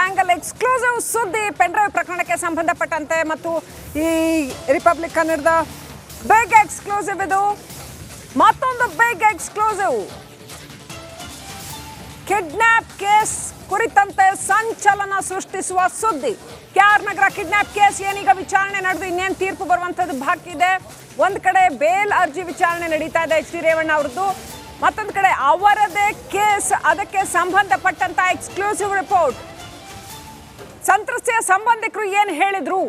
Angle exclusive ಸುದ್ದಿ pen drive ಪ್ರಕರಣಕ್ಕೆ ಸಂಬಂಧಪಟ್ಟಂತೆ ಮತ್ತು ಈ ರಿಪಬ್ಲಿಕ್ ಕನ್ನಡದ ಬಿಗ್ ಎಕ್ಸ್ಕ್ಲೂಸಿವ್ ಇದು ಮತ್ತೊಂದು ಬಿಗ್ ಎಕ್ಸ್ಕ್ಲೂಸಿವ್ ಕಿಡ್ನಾಪ್ ಕೇಸ್ ಕುರಿತಂತೆ ಸಂಚಲನ ಸೃಷ್ಟಿಸುವ ಸುದ್ದಿ ಕೆಆರ್ ನಗರ ಕಿಡ್ನಾಪ್ ಕೇಸ್ ಏನೀಗ ವಿಚಾರಣೆ ನಡೆದು ಇನ್ನೇನು ತೀರ್ಪು ಬರುವಂಥದ್ದು ಬಾಕಿ ಇದೆ. ಒಂದು ಕಡೆ ಬೇಲ್ ಅರ್ಜಿ ವಿಚಾರಣೆ ನಡೀತಾ ಇದೆ ಎಚ್ ಡಿ ರೇವಣ್ಣ ಅವರದ್ದು, ಮತ್ತೊಂದು ಕಡೆ ಅವರದೇ ಕೇಸ್, ಅದಕ್ಕೆ ಸಂಬಂಧಪಟ್ಟಂತ ಎಕ್ಸ್ಕ್ಲೂಸಿವ್ ರಿಪೋರ್ಟ್. ಸಂತ್ರಸ್ತೆಯ ಸಂಬಂಧಿಕರು ಏನು ಹೇಳಿದ್ರು,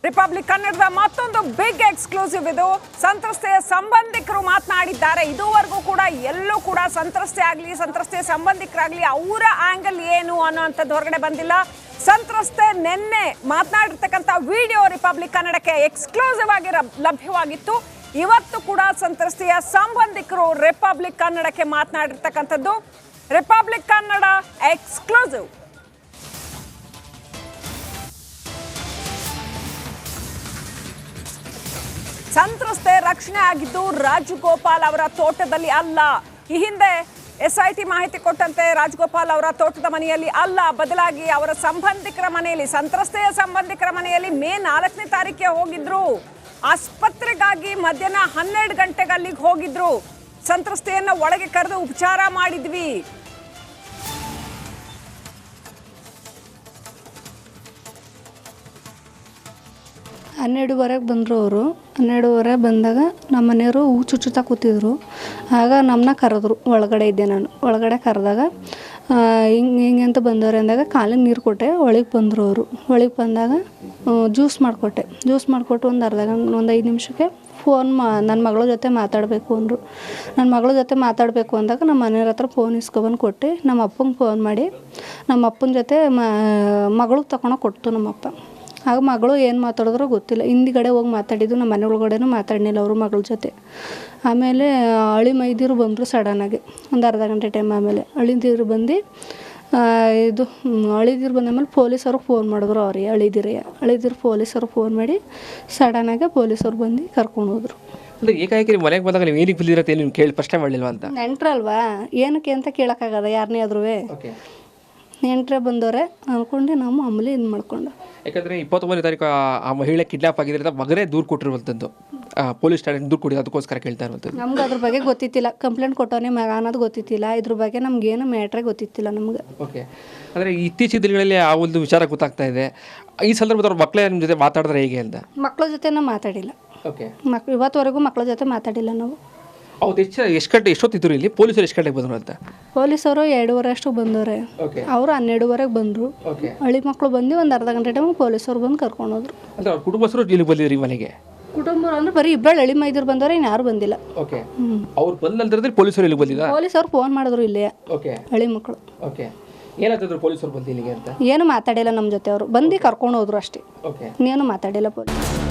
ರಿಪಬ್ಲಿಕ್ ಕನ್ನಡದ ಮತ್ತೊಂದು ಬಿಗ್ ಎಕ್ಸ್ಕ್ಲೂಸಿವ್ ಇದು. ಸಂತ್ರಸ್ತೆಯ ಸಂಬಂಧಿಕರು ಮಾತನಾಡಿದ್ದಾರೆ. ಇದುವರೆಗೂ ಕೂಡ ಎಲ್ಲೂ ಕೂಡ ಸಂತ್ರಸ್ತೆ ಆಗಲಿ ಸಂತ್ರಸ್ತೆಯ ಸಂಬಂಧಿಕರಾಗಲಿ ಅವರ ಆಂಗಲ್ ಏನು ಅನ್ನೋಂಥದ್ದು ಹೊರಗಡೆ ಬಂದಿಲ್ಲ. ಸಂತ್ರಸ್ತೆ ನಿನ್ನೆ ಮಾತನಾಡಿರ್ತಕ್ಕಂಥ ವಿಡಿಯೋ ರಿಪಬ್ಲಿಕ್ ಕನ್ನಡಕ್ಕೆ ಎಕ್ಸ್ಕ್ಲೂಸಿವ್ ಆಗಿ ಲಭ್ಯವಾಗಿತ್ತು. ಇವತ್ತು ಕೂಡ ಸಂತ್ರಸ್ತೆಯ ಸಂಬಂಧಿಕರು ರಿಪಬ್ಲಿಕ್ ಕನ್ನಡಕ್ಕೆ ಮಾತನಾಡಿರ್ತಕ್ಕಂಥದ್ದು. Republic Kannada exclusive. ಸಂತ್ರಸ್ತೆ ರಕ್ಷಣೆ ಆಗಿದ್ದು ರಾಜಗೋಪಾಲ್ ಅವರ ತೋಟದಲ್ಲಿ ಅಲ್ಲ. ಈ ಹಿಂದೆ SIT ಮಾಹಿತಿ ಕೊಟ್ಟಂತೆ ರಾಜಗೋಪಾಲ್ ಅವರ ತೋಟದ ಮನೆಯಲ್ಲಿ ಅಲ್ಲ, ಬದಲಾಗಿ ಅವರ ಸಂಬಂಧಿಕರ ಮನೆಯಲ್ಲಿ, ಸಂತ್ರಸ್ತೆಯ ಸಂಬಂಧಿಕರ ಮನೆಯಲ್ಲಿ ಮೇ 4ನೇ ತಾರೀಕಿಗೆ ಹೋಗಿದ್ರು. ಆಸ್ಪತ್ರೆಗಾಗಿ ಮಧ್ಯಾಹ್ನ 12 ಗಂಟೆಗೆ ಅಲ್ಲಿಗೆ ಹೋಗಿದ್ರು. ಸಂತ್ರಸ್ತೆಯನ್ನ ಒಳಗೆ ಕರೆದು ಉಪಚಾರ ಮಾಡಿದ್ವಿ. ಹನ್ನೆರಡುವರೆಗೆ ಬಂದರು ಅವರು. 12:30 ಬಂದಾಗ ನಮ್ಮ ಮನೆಯವರು ಹೂ ಚುಚ್ಚುತ್ತಾ ಕೂತಿದ್ರು. ಆಗ ನಮ್ಮನ್ನ ಕರೆದ್ರು. ಒಳಗಡೆ ಇದ್ದೆ ನಾನು. ಒಳಗಡೆ ಕರೆದಾಗ ಹಿಂಗೆ ಅಂತ ಬಂದವ್ರೆ ಅಂದಾಗ ಕಾಲಿಗೆ ನೀರು ಕೊಟ್ಟೆ. ಒಳಗೆ ಬಂದರು ಅವರು. ಒಳಗೆ ಬಂದಾಗ ಜ್ಯೂಸ್ ಮಾಡಿಕೊಟ್ಟೆ. ಜ್ಯೂಸ್ ಮಾಡಿಕೊಟ್ಟು ಒಂದು ಒಂದು 5 ನಿಮಿಷಕ್ಕೆ ನನ್ನ ಮಗಳ ಜೊತೆ ಮಾತಾಡಬೇಕು ಅಂದರು. ನನ್ನ ಮಗಳ ಜೊತೆ ಮಾತಾಡಬೇಕು ಅಂದಾಗ ನಮ್ಮ ಮನೆಯವ್ರ ಹತ್ರ ಫೋನ್ ಇಸ್ಕೊಬಂದು ಕೊಟ್ಟು ನಮ್ಮ ಅಪ್ಪಂಗೆ ಫೋನ್ ಮಾಡಿ ನಮ್ಮ ಅಪ್ಪನ ಜೊತೆ ಮಗಳಿಗೆ ತಗೊಂಡೋಗಿ ಕೊಟ್ಟು ನಮ್ಮಪ್ಪ. ಆಗ ಮಗಳು ಏನು ಮಾತಾಡಿದ್ರೋ ಗೊತ್ತಿಲ್ಲ. ಹಿಂದಿಗಡೆ ಹೋಗಿ ಮಾತಾಡಿದ್ದು, ನಮ್ಮ ಮನೆ ಒಳಗಡೆನೂ ಮಾತಾಡಲಿಲ್ಲ ಅವರು ಮಗಳ ಜೊತೆ. ಆಮೇಲೆ ಅಳಿ ಮೈದಿರು ಬಂದರು ಸಡನ್ನಾಗಿ ಒಂದು ಅರ್ಧ ಗಂಟೆ ಟೈಮ್. ಆಮೇಲೆ ಅಳಿದಿರು ಬಂದು ಅಳಿದಿರು ಬಂದಾದ್ಮೇಲೆ ಪೊಲೀಸವ್ರಿಗೆ ಫೋನ್ ಮಾಡಿದ್ರು. ಅವ್ರಿಗೆ ಅಳಿದಿರು ಪೊಲೀಸವ್ರಿಗೆ ಫೋನ್ ಮಾಡಿ ಸಡನ್ನಾಗಿ ಪೊಲೀಸವ್ರು ಬಂದು ಕರ್ಕೊಂಡು ಹೋದ್ರು. ಅಂದರೆ ಏಕಾಏಕಿ ಮನೆಗೆ ಬಂದಾಗ ನೀವು ಏನಕ್ಕೆ ಬಿದ್ದಿರತ್ತೆ ನೀವು ಕೇಳಿ ಪ್ರಶ್ನೆ ಮಾಡಲಿಲ್ವ ಅಂತ? ನೆಂಟ್ರಲ್ವಾ, ಏನಕ್ಕೆ ಅಂತ ಕೇಳೋಕ್ಕಾಗದ ಯಾರನ್ನೇ ಆದ್ರೂ. ನೆಂಟ್ರೆ ಬಂದವ್ರೆ ಅಂದ್ಕೊಂಡು ನಾವು ಮಾಮೂಲಿ ಇದು ಮಾಡ್ಕೊಂಡು. ಯಾಕಂದರೆ 29ನೇ ತಾರೀಕು ಆ ಮಹಿಳೆ ಕಿಡ್ನಾಪ್ ಆಗಿದ್ರೆ ಮಗನೇ ದೂರು ಕೊಟ್ಟಿರುವಂಥದ್ದು, ಪೊಲೀಸ್ ಠಾಣೆ ದೂರು ಕೊಟ್ಟಿದ್ದು, ಅದಕ್ಕೋಸ್ಕರ ಕೇಳ್ತಾ ಇರುವಂಥದ್ದು. ನಮ್ಗೆ ಅದ್ರ ಬಗ್ಗೆ ಗೊತ್ತಿತ್ತಿಲ್ಲ. ಕಂಪ್ಲೇಂಟ್ ಕೊಟ್ಟವನೇ ಮಗ ಅನ್ನೋದು ಗೊತ್ತಿತ್ತಿಲ್ಲ. ಇದ್ರ ಬಗ್ಗೆ ನಮ್ಗೇನು ಮ್ಯಾಟ್ರೇ ಗೊತ್ತಿತ್ತಿಲ್ಲ ನಮ್ಗೆ. ಓಕೆ. ಅಂದರೆ ಇತ್ತೀಚಿನ ದಿನಗಳಲ್ಲಿ ಆ ಒಂದು ವಿಚಾರ ಗೊತ್ತಾಗ್ತಾ ಇದೆ. ಈ ಸಂದರ್ಭದವ್ರ ಮಕ್ಕಳೇ ನಿಮ್ಮ ಜೊತೆ ಮಾತಾಡಿದ್ರೆ ಹೇಗೆ ಅಂತ? ಮಕ್ಕಳ ಜೊತೆ ನಾವು ಮಾತಾಡಿಲ್ಲ. ಓಕೆ. ಇವತ್ತುವರೆಗೂ ಮಕ್ಕಳ ಜೊತೆ ಮಾತಾಡಿಲ್ಲ ನಾವು. ಹೌದು. ಎಷ್ಟೊತ್ತಿದ್ರು ಇಲ್ಲಿ? ಪೊಲೀಸರು ಎಷ್ಟು ಗಂಟೆಗೆ ಬಂದರು ಅಂತ? ಪೊಲೀಸವರು 2:30 ಅಷ್ಟಕ್ಕೆ ಬಂದವ್ರೆ. ಅವರು 12:30ಗೆ ಬಂದರು. ಹಳ್ಳಿ ಮಕ್ಕಳು ಬಂದು ಒಂದು ಅರ್ಧ ಗಂಟೆ ಟೈಮ್ ಪೊಲೀಸರು ಬಂದು ಕರ್ಕೊಂಡು ಹೋದ್ರು. ಅಂದರೆ ಅವ್ರ ಕುಟುಂಬಸ್ಥರು ಇಲ್ಲಿ ಬಂದಿದ್ರಿ ಮನೆಗೆ? ಕುಟುಂಬರು ಅಂದ್ರೆ ಬರೀ ಇಬ್ಬರು ಹಳ್ಳಿ ಮೈದೂರು ಬಂದವ್ರೆ, ಇನ್ನು ಯಾರು ಬಂದಿಲ್ಲ. ಓಕೆ. ಅವ್ರು ಬಂದಂದ್ರೆ ಪೊಲೀಸರು ಇಲ್ಲಿ ಬಂದಿಲ್ಲ? ಪೊಲೀಸರು ಫೋನ್ ಮಾಡಿದ್ರು ಇಲ್ಲೇ. ಓಕೆ. ಹಳ್ಳಿ ಮಕ್ಕಳು. ಓಕೆ. ಏನಾಗ್ತಿದ್ರು ಪೊಲೀಸರು ಬಂದು ಇಲ್ಲಿಗೆ ಅಂತ? ಏನು ಮಾತಾಡಿಲ್ಲ ನಮ್ಮ ಜೊತೆ. ಅವರು ಬಂದು ಕರ್ಕೊಂಡು ಹೋದ್ರು ಅಷ್ಟೇ. ಓಕೆ. ಇನ್ನೇನು ಮಾತಾಡಿಲ್ಲ ಪೊಲೀಸ್.